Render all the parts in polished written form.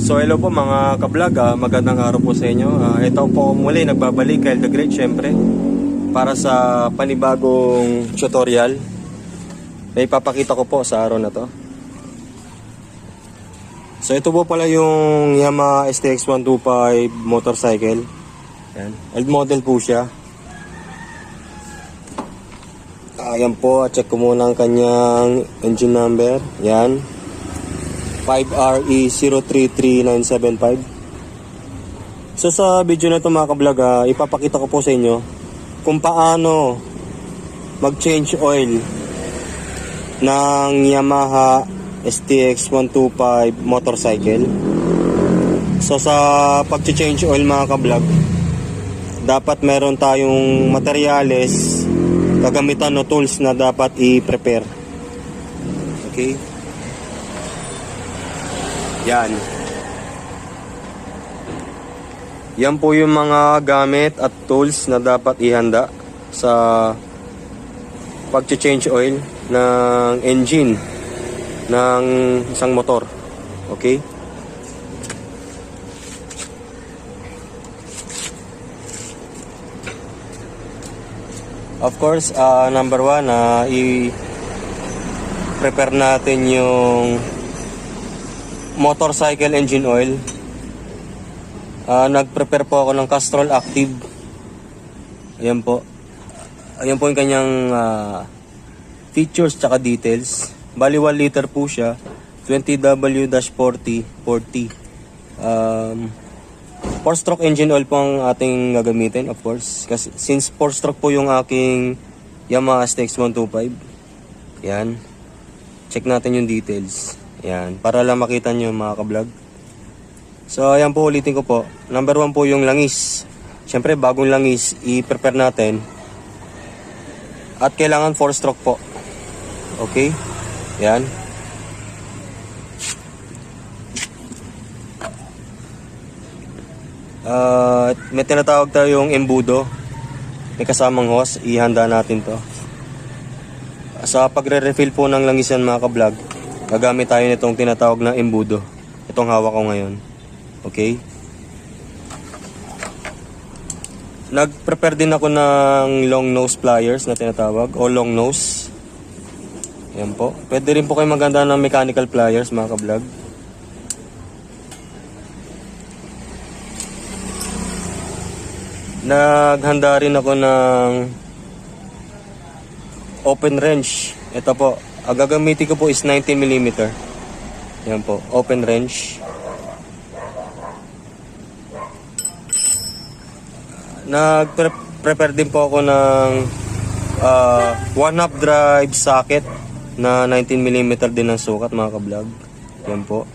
So hello po mga ka-vlog, magandang araw po sa inyo. Ito po muli nagbabalik Kyle the Great syempre para sa panibagong tutorial na ipapakita ko po sa araw na to. So ito po pala yung Yamaha STX 125 motorcycle. Yan, old model po siya. Ayan po, check ko muna ang kanyang engine number. Yan, 5RE033975. So sa video na ito mga ka-vlog, ipapakita ko po sa inyo kung paano mag-change oil ng Yamaha STX 125 motorcycle. So sa pag-change oil mga ka-vlog, dapat meron tayong materyales, kagamitan o tools na dapat i-prepare. Okay? Yan. Yan po yung mga gamit at tools na dapat ihanda sa pag-change oil ng engine ng isang motor. Okay? Of course, number one, i-prepare natin yung motorcycle engine oil. Nag-prepare po ako ng Castrol Active. Ayan po. Ayan po yung kanyang features tsaka details. Bali 1 liter po siya. 20W-40. 4-stroke engine oil po ang ating gagamitin, of course. Kasi since 4-stroke po yung aking Yamaha STX 125. Yan. Check natin yung details. Yan. Para lang makita nyo mga ka-vlog. So, ayan po, ulitin ko po. Number 1 po yung langis. Siyempre, bagong langis, i-prepare natin. At kailangan 4-stroke po. Okay? Yan. May tinatawag tayong embudo. May kasamang hose. Ihanda natin to. Sa pagre-refill po ng langisan mga ka-vlog, gagamit tayo nitong tinatawag na embudo. Itong hawak ko ngayon. Okay? Nag-prepare din ako ng long nose pliers na tinatawag o long nose. Yan po. Pwede rin po kayo maganda ng mechanical pliers mga ka-vlog. Naghanda rin ako ng open wrench. Ito po. Ang gagamitin ko po is 19mm. Yan po. Open wrench. Nag-prepare din po ako ng 1/2 drive socket na 19mm din ang sukat mga ka-vlog. Yan po.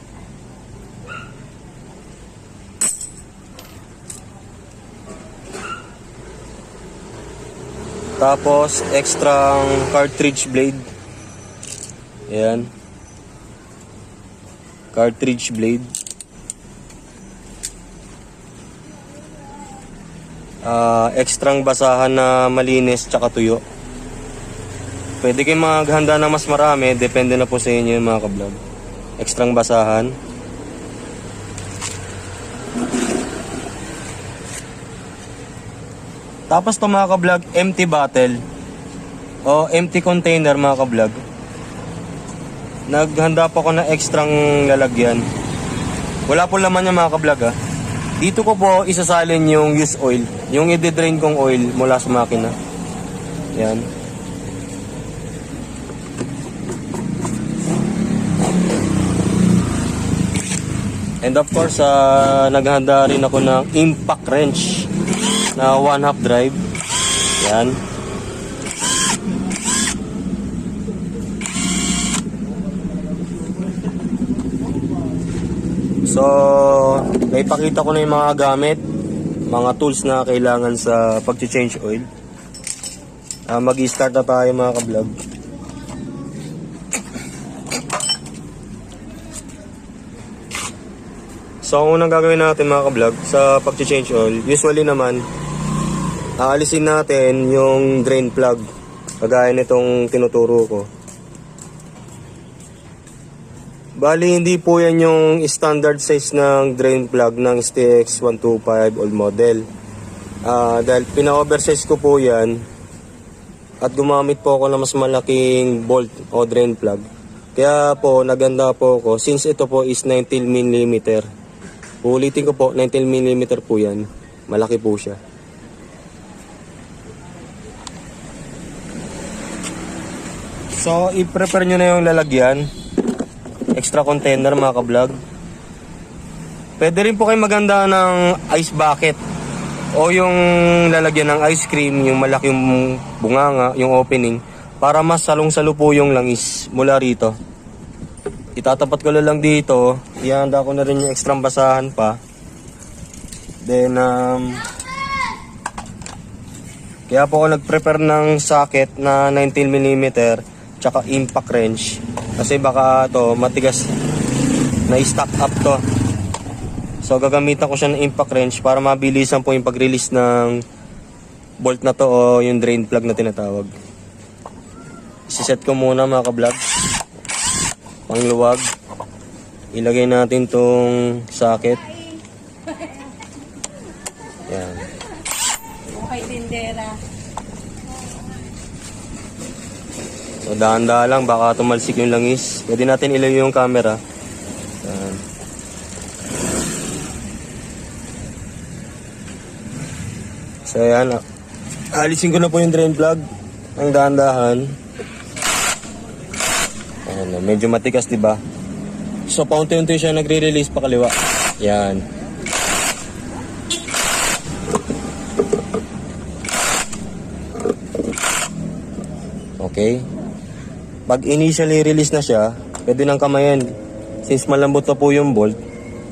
Tapos extra cartridge blade. Yan. Cartridge blade. Ekstrang basahan na malinis tsaka tuyo. Pwede kayong maghanda ng mas marami, depende na po sa inyo mga ka-vlog. Ekstrang basahan. Tapos to mga ka-vlog, empty bottle o empty container mga ka-vlog. Naghanda po ako ng ekstrang lalagyan. Wala po laman niya mga ka-vlog ha. Dito ko po isasalin yung used oil, yung i-drain kong oil mula sa makina. Yan. And of course, naghanda rin ako ng impact wrench na 1/2 drive. Yan. So, naipakita ko na yung mga gamit, mga tools na kailangan sa pag-change oil. Mag-i-start na tayo mga ka-vlog. So, ang unang gagawin natin mga ka-vlog sa pag-change oil, usually naman, aalisin natin yung drain plug. Kagaya nitong tinuturo ko. Bali, hindi po yan yung standard size ng drain plug ng STX 125 old model. Dahil pina-oversize ko po yan at gumamit po ako ng mas malaking bolt o drain plug. Kaya po, naganda po ako since ito po is 19mm. Ulitin ko po, 19mm po yan. Malaki po siya. So, i-prepare nyo na yung lalagyan. Extra container mga ka-vlog. Pwede rin po kayo maganda ng ice bucket. O yung lalagyan ng ice cream, yung malaki yung bunganga, yung opening. Para mas salong-salo po yung langis mula rito. Itatapat ko lang dito. Ihanda ko na rin yung extra basahan pa. Then, kaya po ako nag-prepare ng socket na 19mm. Tsaka impact wrench kasi baka to matigas na i-stack up to, so gagamitan ko siya ng impact wrench para mabilisan po yung pag-release ng bolt na to o yung drain plug na tinatawag. Isiset ko muna mga ka-vlog, pangluwag, ilagay natin tong socket. Yan. Okay, tindera. So dahan-dahan lang, baka tumalsik yung langis. Pwede natin ilayo yung camera. Yan. So yan, alisin ko na po yung drain plug. Ang dahan-dahan. Ayan, medyo matigas, diba? So paunti-unti siya nagre-release pa kaliwa. Yan. Okay. Pag initially release na siya, pwede nang kamayin. Since malambot na po yung bolt,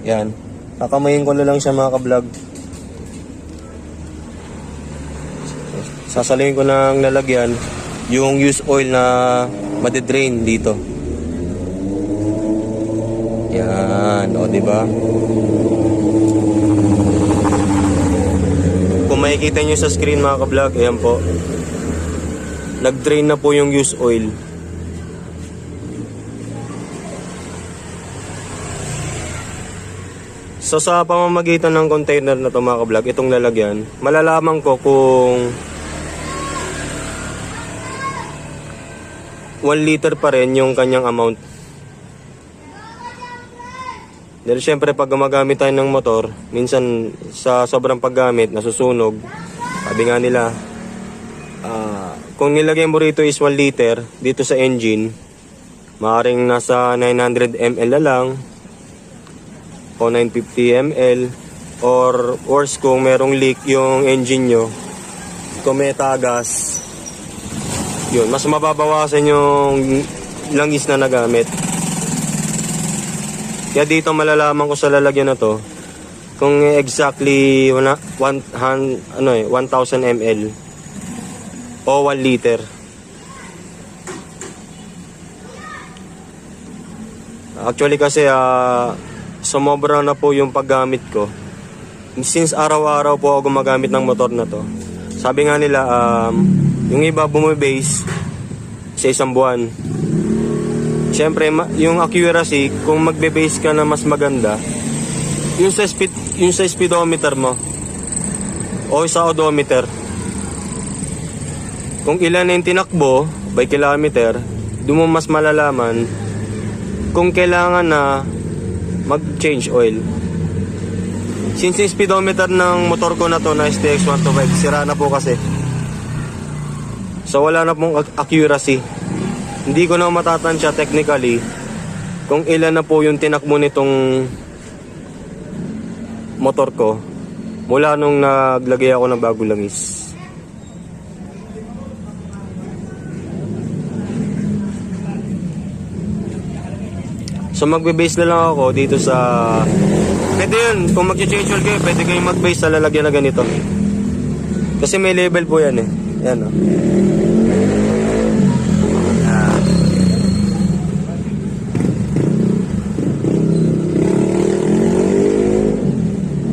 yan. Kakamayin ko na lang siya mga ka-vlog. Sasalayin ko ng lalagyan yung used oil na madidrain dito. Yan, o diba? Kung makikita nyo sa screen mga ka-vlog, ayan po. Nag-drain na po yung used oil. So sa pamamagitan ng container na ito mga ka-vlog, itong lalagyan, malalaman ko kung 1 liter pa rin yung kanyang amount. Dahil syempre pag gumagamit tayo ng motor, minsan sa sobrang paggamit, nasusunog. Sabi nga nila, kung nilagay mo rito is 1 liter dito sa engine, maaaring nasa 900 ml na lang o 950 ml, or worse kung merong leak yung engine nyo, kung may tagas, yun, mas mababawasan yung langis na nagamit. Kaya dito malalaman ko sa lalagyan na to kung exactly 1,000 ml o 1 liter. Actually kasi sumobra na po yung paggamit ko. Since araw-araw po ako gumagamit ng motor na to. Sabi nga nila, yung iba bumibase sa isang buwan. Siyempre, yung accuracy, kung magbe-base ka na mas maganda, yung sa speedometer mo o sa odometer, kung ilan yung tinakbo by kilometer, doon mo mas malalaman kung kailangan na mag-change oil. Since yung speedometer ng motor ko na to na STX 125, sira na po kasi. So wala na pong accuracy. Hindi ko na matatansya technically kung ilan na po yung tinakbo nitong motor ko mula nung naglagay ako ng bagong langis. So magbe-base na lang ako dito sa... Pwede yun, kung mag-change oil kayo, pwede kayong mag-base sa lalagyan na ganito. Kasi may label po yan eh. Yan o.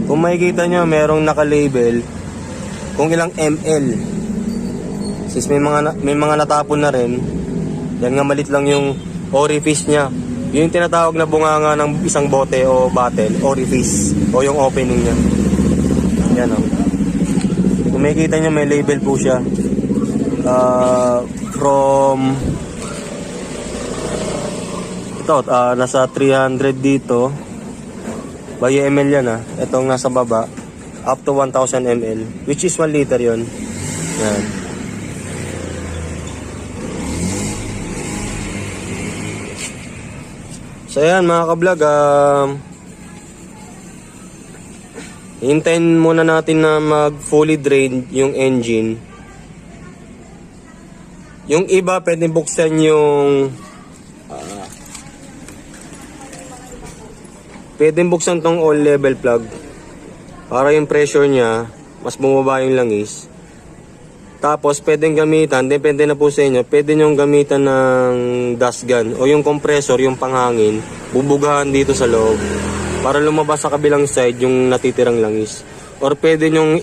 Kung makikita nyo, merong naka-label kung ilang ml. Since may mga natapon na rin, yan nga malit lang yung orifice nya. Yun yung tinatawag na bunganga ng isang bote o bottle, orifice, o yung opening niya. Yan o. Kung makikita nyo, may label po siya. From ito, nasa 300 dito by ml yan itong nasa baba up to 1000 ml, which is 1 liter yon. Yan. So yan mga ka-vlog, hintayin muna natin na mag fully drain yung engine. Yung iba pwede buksan yung pwede buksan tong all level plug para yung pressure niya mas bumaba yung langis. Tapos pwedeng gamitan, depende na po sa inyo, pwede nyong gamitan ng dust gun o yung compressor, yung panghangin, bubugahan dito sa loob para lumabas sa kabilang side yung natitirang langis. Or pwede nyong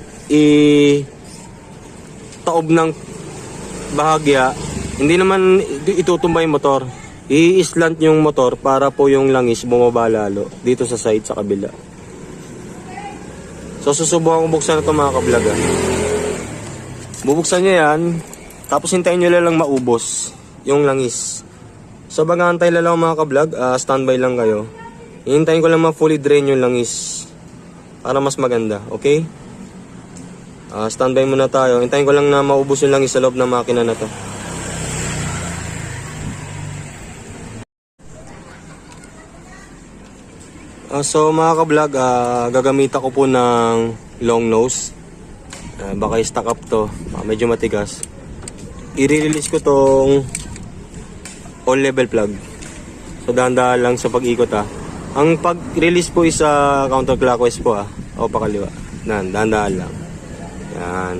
taob ng bahagya, hindi naman itutumba yung motor, i-slant yung motor para po yung langis bumaba lalo dito sa side sa kabila. So susubukan kong buksan ito mga ka-vlog. Bubuksan nyo yan, tapos hintayin nyo lang maubos yung langis. So bagantay lang mga ka-vlog, standby lang kayo. Hintayin ko lang ma-fully drain yung langis para mas maganda, okay? Standby muna tayo, hintayin ko lang na maubos yung langis sa loob ng makina na to. So mga ka-vlog, gagamitan ko po ng long nose. Baka i-stack up to, medyo matigas. I-release ko tong all level plug. So dahan-dahan lang sa pag-ikot Ang pag-release po is counterclockwise po o pakaliwa. Dahan-dahan lang. Yan.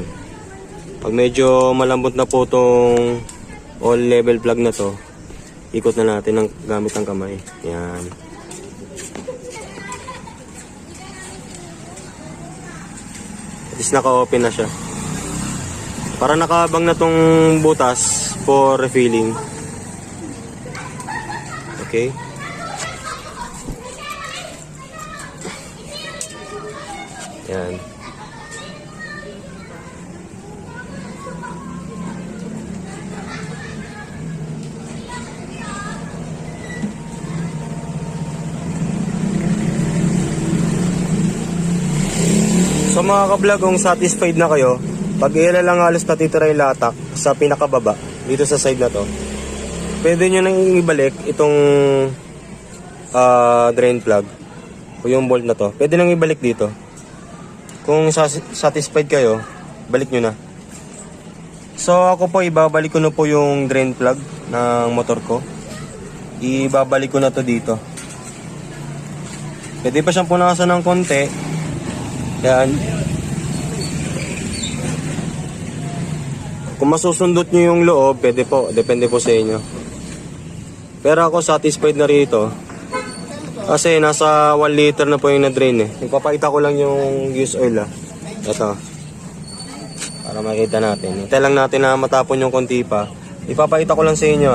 Pag medyo malambot na po tong all level plug na to, ikot na natin ng gamit ng kamay. Yan. Is naka-open na siya. Para nakaabang na tong butas for refilling. Okay. Yan. So mga ka-vlog, kung satisfied na kayo, pag ilan lang halos natitira yung latak sa pinakababa, dito sa side na to, pwede nyo nang ibalik itong drain plug o yung bolt na to. Pwede nang ibalik dito. Kung satisfied kayo, balik nyo na. So ako po, ibabalik ko na po yung drain plug ng motor ko. Ibabalik ko na to dito. Pwede pa siyang punasan ng konti. Yan. Kung masusundot nyo yung loob, pwede po. Depende po sa inyo. Pero ako satisfied na rito. Kasi nasa 1 liter na po yung na-drain Ipapakita ko lang yung use oil Ito. Para makita natin. Hintay lang natin na matapon yung konti pa. Ipapakita ko lang sa inyo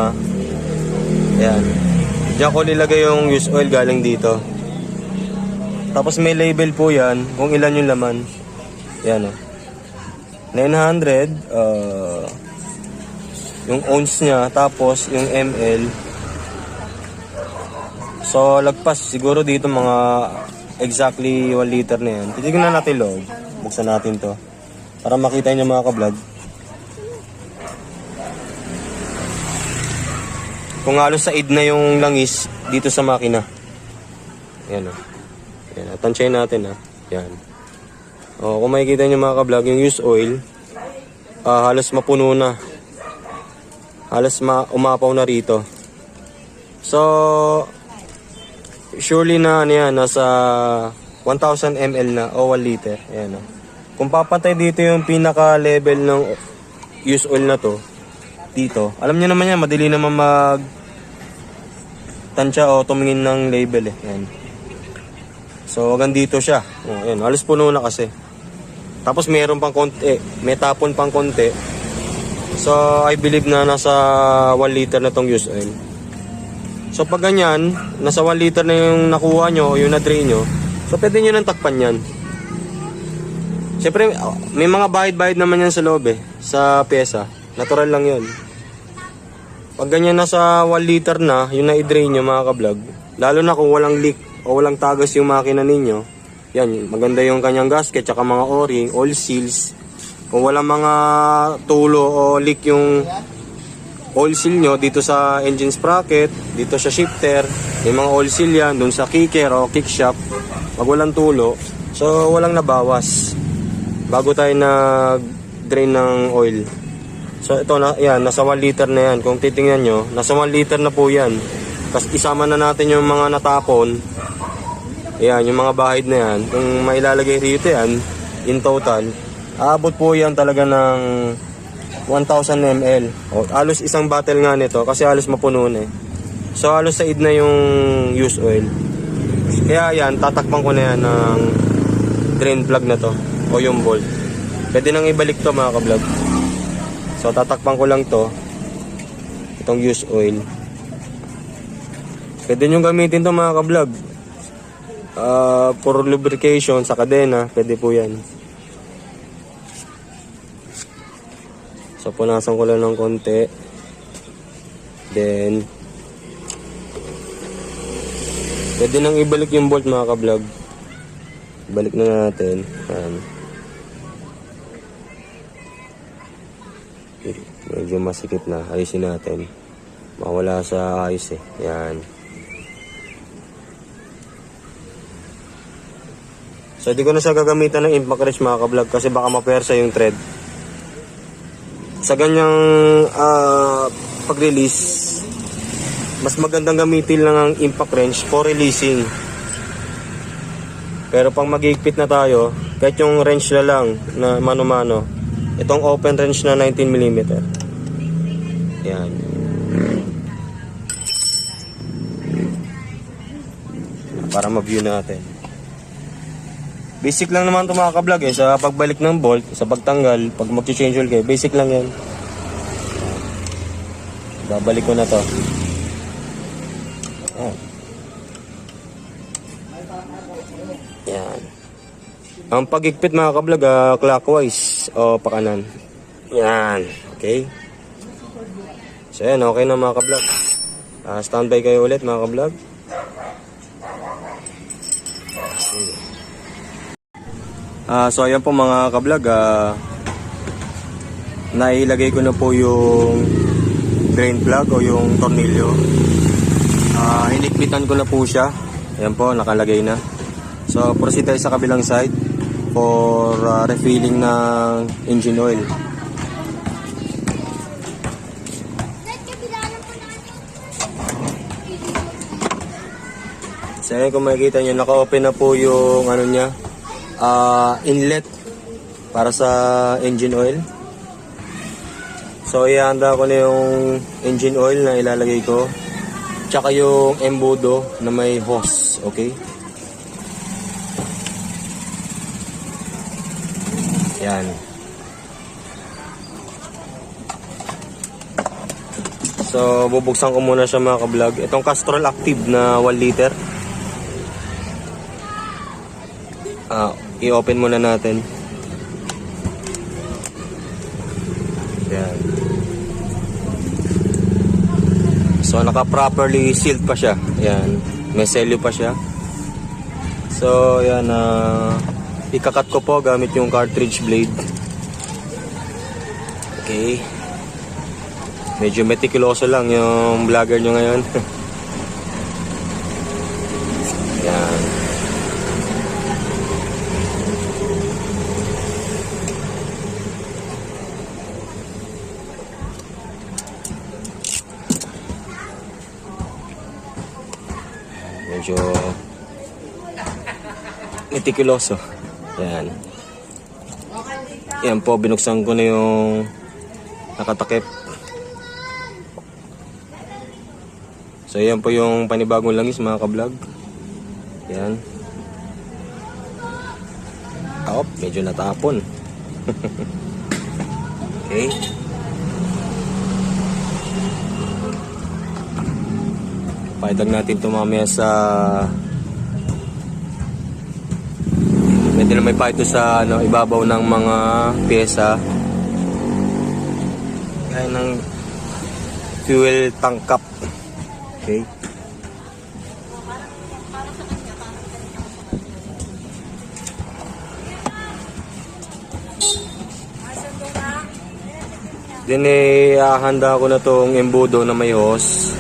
Ayan. Diyan ko nilagay yung use oil galing dito. Tapos may label po yan kung ilan yung laman. Yan 900 yung ounce niya, tapos yung ml. So lagpas siguro dito mga exactly 1 liter na yan. Titignan natin loob. Buksan natin to para makita niyo mga ka-vlog. Kung halos said na yung langis dito sa makina. Yan Yan, tansyahin natin Yan. Kung makikita nyo mga ka-vlog, yung use oil, halos mapuno na. Halos umapaw na rito. So, surely na nasa 1000 ml na o 1 liter. Yan Kung papatay dito yung pinaka-level ng use oil na to, dito, alam nyo naman yan, madali naman tansya o tumingin ng label Yan. So hanggang dito siya. Ayan, halos puno na kasi. Tapos mayroon pang konti, may tapon pang konti. So I believe na nasa 1 liter na tong use oil. So pag ganyan, nasa 1 liter na yung nakuha nyo o yung na-drain nyo, so pwede nyo nang takpan yan. Siyempre, may mga bahid-bahid naman yan sa loob sa pyesa. Natural lang yun. Pag ganyan nasa 1 liter na, yung na-drain nyo mga ka-vlog, lalo na kung walang leak o walang tagas yung makina ninyo, yan, maganda yung kanyang gasket, tsaka mga o-ring, all seals. Kung walang mga tulo o leak yung oil seal nyo dito sa engine sprocket, dito sa shifter, may mga oil seal yan, dun sa kicker o kickshop, pag walang tulo, so walang nabawas bago tayo nag-drain ng oil. So ito na, yan, nasa 1 liter na yan. Kung titingnan nyo, nasa 1 liter na po yan. Tapos isama na natin yung mga natapon. Yan, yung mga bahid na yan. Kung mailalagay rito yan, in total, aabot po yan talaga ng 1,000 ml. O, halos isang bottle nga nito kasi halos mapuno na So halos said na yung used oil. Kaya yan, tatakpan ko na yan ng drain plug na to o yung bolt. Pwede nang ibalik to mga ka-vlog. So tatakpan ko lang to, itong used oil. Pwede nyo gamitin to mga ka-vlog for lubrication sa kadena, pwede po yan. So punasan ko lang ng konti. Then pwede nang ibalik yung bolt mga ka-vlog. Balik na natin. Ayan. Medyo masikip na. Ayusin natin. Mawala sa ayos Ayan. So di ko na siya gagamitan ng impact wrench mga ka-vlog kasi baka mapersa yung thread. Sa ganyang pag-release, mas magandang gamitin lang ang impact wrench for releasing. Pero pang mag-iigpit na tayo, kahit yung wrench na lang na mano-mano, itong open wrench na 19mm. Yan. Para ma-view natin. Basic lang naman ito mga ka-vlog sa pagbalik ng bolt, sa pagtanggal, pag mag-change oil kayo, basic lang yan. Babalik ko na to. Yan. Yan. Ang pag-igpit mga ka-vlog, clockwise o pakanan. Yan. Okay. So yan, okay na mga ka-vlog. Standby kayo ulit mga ka-vlog. So ayan po mga ka-vlog, nailagay ko na po yung drain plug o yung tornilyo. Hinikpitan ko na po siya. Ayan po, nakalagay na. So proceed tayo sa kabilang side for refilling ng engine oil. So ayan, kung makikita nyo, naka-open na po yung ano niya, inlet para sa engine oil. So ihanda ko na yung engine oil na ilalagay ko, tsaka yung embudo na may hose. Okay, yan. So bubuksan ko muna siya mga ka-vlog. Itong Castrol Active na 1 liter, i-open muna natin. Yan. So naka-properly sealed pa siya. Yan. May selyo pa siya. So yan, ikakat ko po gamit yung cartridge blade. Okay. Medyo meticuloso lang yung vlogger nyo ngayon. Yan. Medyo meticuloso. Yan. Yan po, binuksan ko na yung nakatakip. So yan po yung panibagong langis mga ka-vlog. Yan. Medyo natapon. Okay. Paidag natin ito mamaya sa... Pwede na may pa ito sa ibabaw ng mga pyesa. Kaya ng fuel tank cap. Okay. Then handa ko na tong embudo na may hose.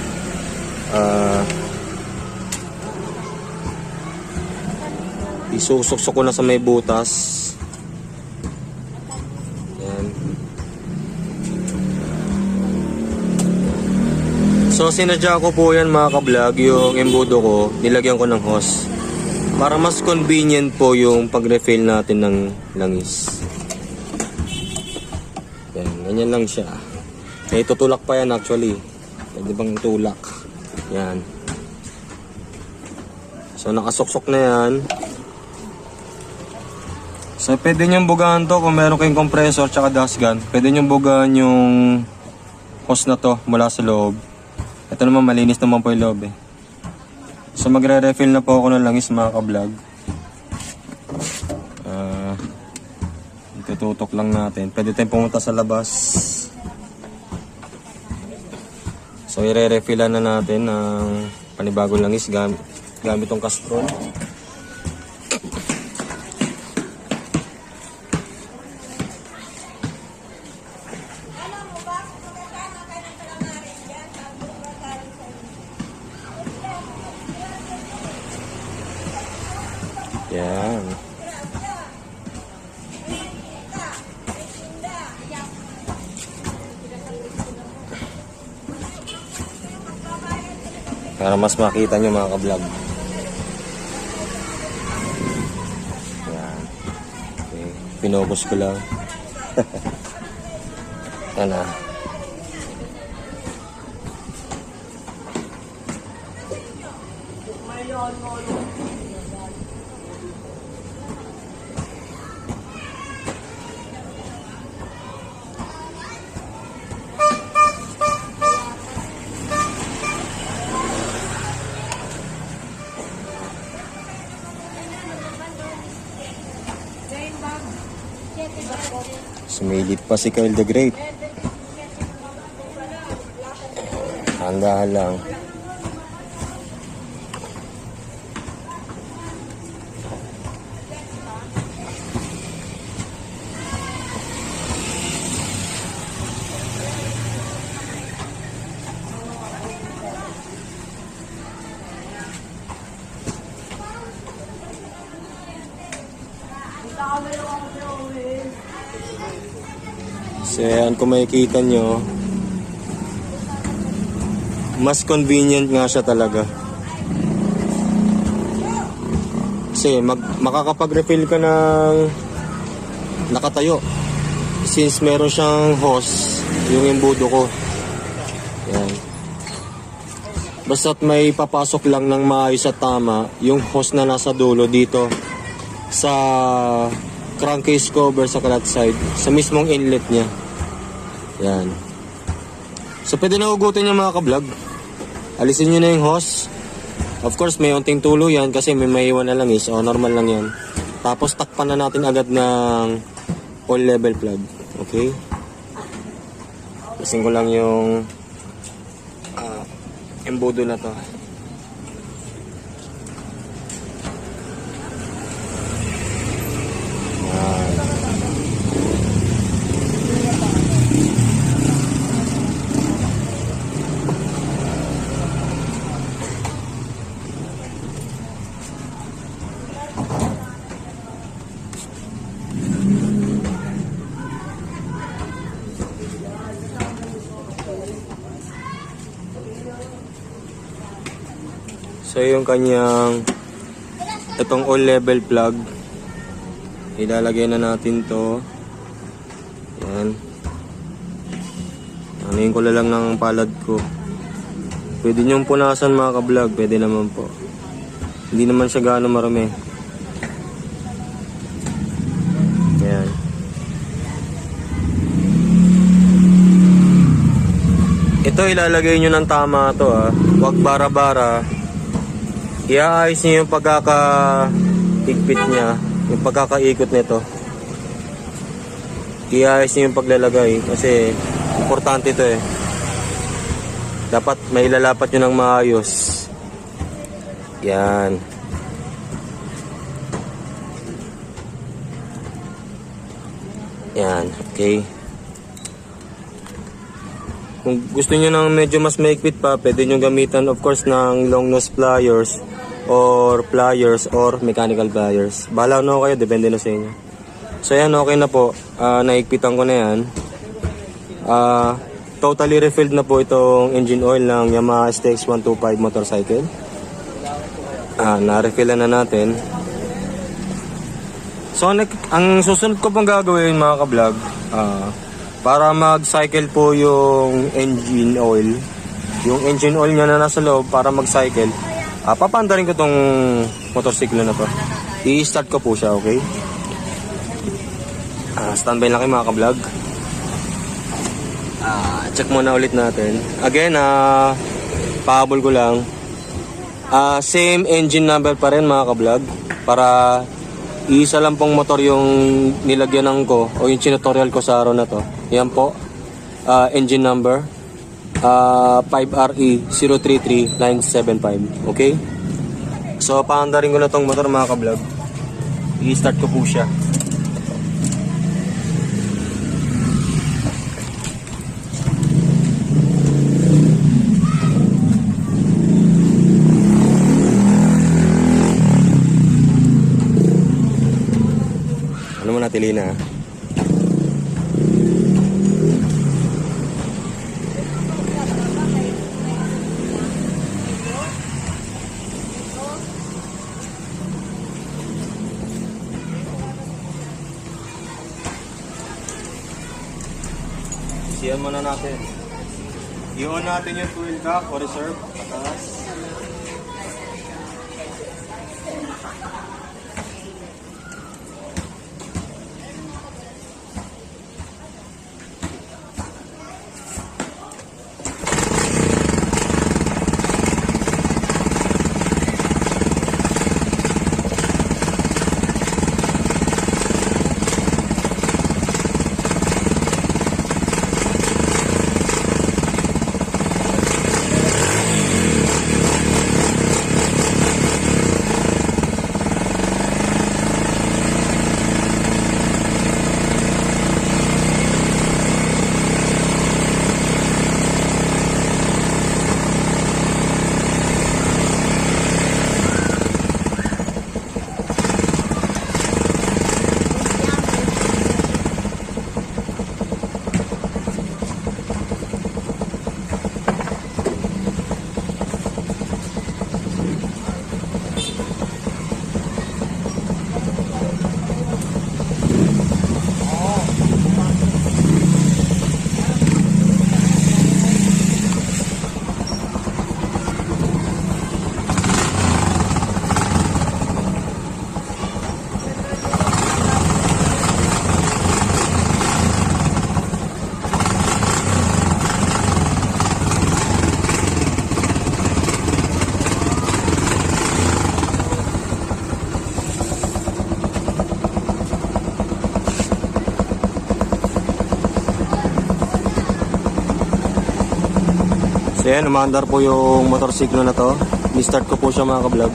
Isusok ko na sa may butas. Yan. So sinadya ko po yan mga ka-vlog, yung embudo ko, nilagyan ko ng hose. Para mas convenient po yung pag-refill natin ng langis. Yan, ganyan lang siya. Kaya tutulak pa yan actually. Pwede bang tulak? Yan. So nakasuksok na yan. So pwede nyo bugahan to kung meron kayong compressor tsaka dust gun. Pwede nyo bugahan yung hose na to mula sa loob. Ito naman malinis naman po yung loob eh. So magre-refill na po ako ng langis mga ka-vlog. Itututok lang natin. Pwede tayong pumunta sa labas. So i-refillan na natin ng panibagong langis gamit tong Castrol. Yan. Para mas makita nyo mga ka-vlog. Yan. Okay. Pinobos ko lang. Yan na. Sumilip pa si Kyle the Great. Handahan lang. So yan, kung makikita nyo, mas convenient nga siya talaga. Kasi makakapag-refill ka ng nakatayo. Since meron siyang hose, yung embudo ko. Yan. Basta't may papasok lang ng maayos at tama, yung hose na nasa dulo dito sa crankcase cover sa kalat side, sa mismong inlet niya. Yan. So pwede na hugutin yung mga ka-vlog. Alisin nyo na yung hose. Of course may unting tulo yan kasi may maiwan na langis. O normal lang yan. Tapos takpan na natin agad ng all level plug. Okay. Alisin ko lang yung embudo na to. So yung kanyang itong all level plug, ilalagay na natin to. Yan. Anuhin ko lang ng palad ko. Pwede nyong punasan mga ka-vlog, pwede naman po. Hindi naman siya gaano marami. Yan. Ito ilalagay nyo ng tama to ha. Huwag bara-bara. Iaayos nyo yung pagkakahigpit niya, yung pagkakaikot nito. Iaayos nyo yung paglalagay kasi importante ito eh. Dapat may ilalapat nyo ng maayos. Yan. Yan, okay. Kung gusto nyo ng medyo mas maikpit pa, pwede nyo gamitan of course ng long nose pliers or mechanical pliers. Bahala na kayo, depende na sa inyo. So yan, okay na po. Naikpitan ko na yan. Totally refilled na po itong engine oil ng Yamaha STX 125 motorcycle. Na-refillan na natin. So ang susunod ko pong gagawin mga ka-vlog, para mag-cycle po yung engine oil. Yung engine oil niya na nasa loob para mag-cycle. Papandarin ko tong motorsiklo na to. I-start ko po siya, okay? Standby lang kayo mga ka-vlog. Check muna ulit natin. Again, pahabol ko lang. Same engine number pa rin mga ka-vlog. Para isa lang pong motor yung nilagyanan ko o yung tutorial ko sa araw na to. Yan po, engine number 5RE033975. Okay? So, paandarin ko na tong motor mga ka-vlog. I-start ko po siya. Ano mo natilina? Siyan muna natin. I-on natin yung fuel cap o reserve. Pataas. So yan, umaandar po yung motorsiklo na to. Ni-start ko po siya mga ka-vlog.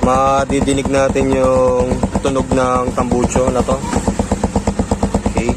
Madidinig natin yung tunog ng tambucho na to. Okay.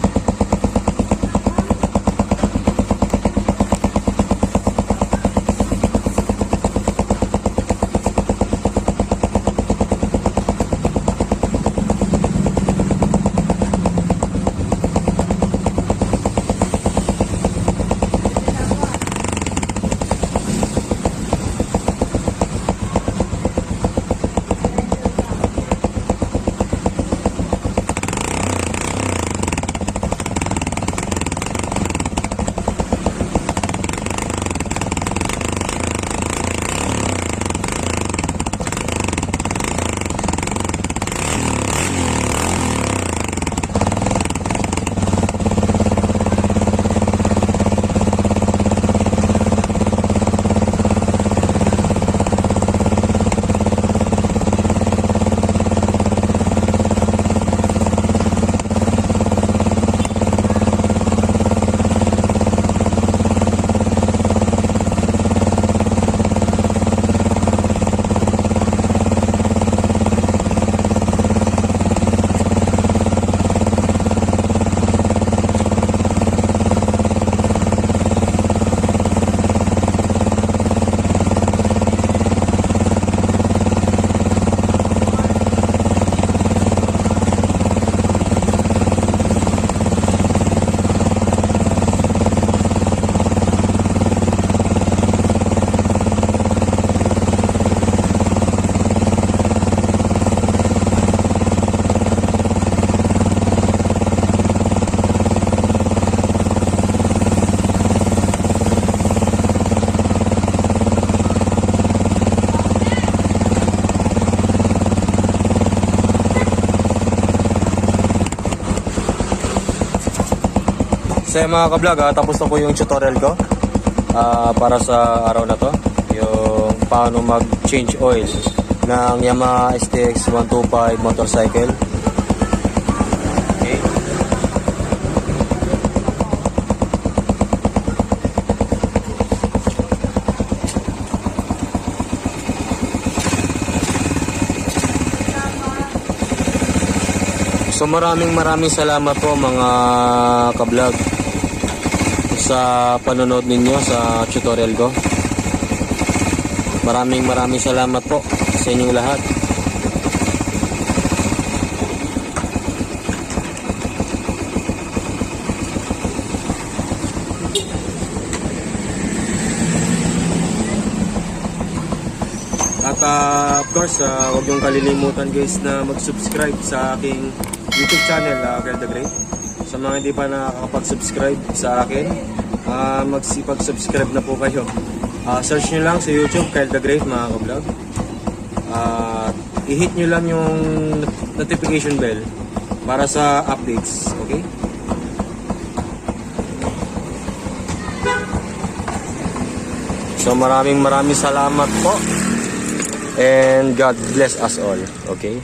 So yung mga ka-vlog, tapos na po yung tutorial ko para sa araw na to. Yung paano mag-change oil ng Yamaha STX 125 motorcycle. Okay. So maraming salamat po mga ka-vlog sa panonood ninyo sa tutorial ko. Maraming salamat po sa inyong lahat. At of course, huwag niyong kalilimutan guys na mag-subscribe sa aking YouTube channel, Kyle the Great. Sa mga hindi pa nakakapag-subscribe sa akin, magsipag-subscribe na po kayo. Search nyo lang sa YouTube, Kyle the Great mga ka-vlog. I-hit nyo lang yung notification bell para sa updates, okay? So maraming salamat po. And God bless us all, okay?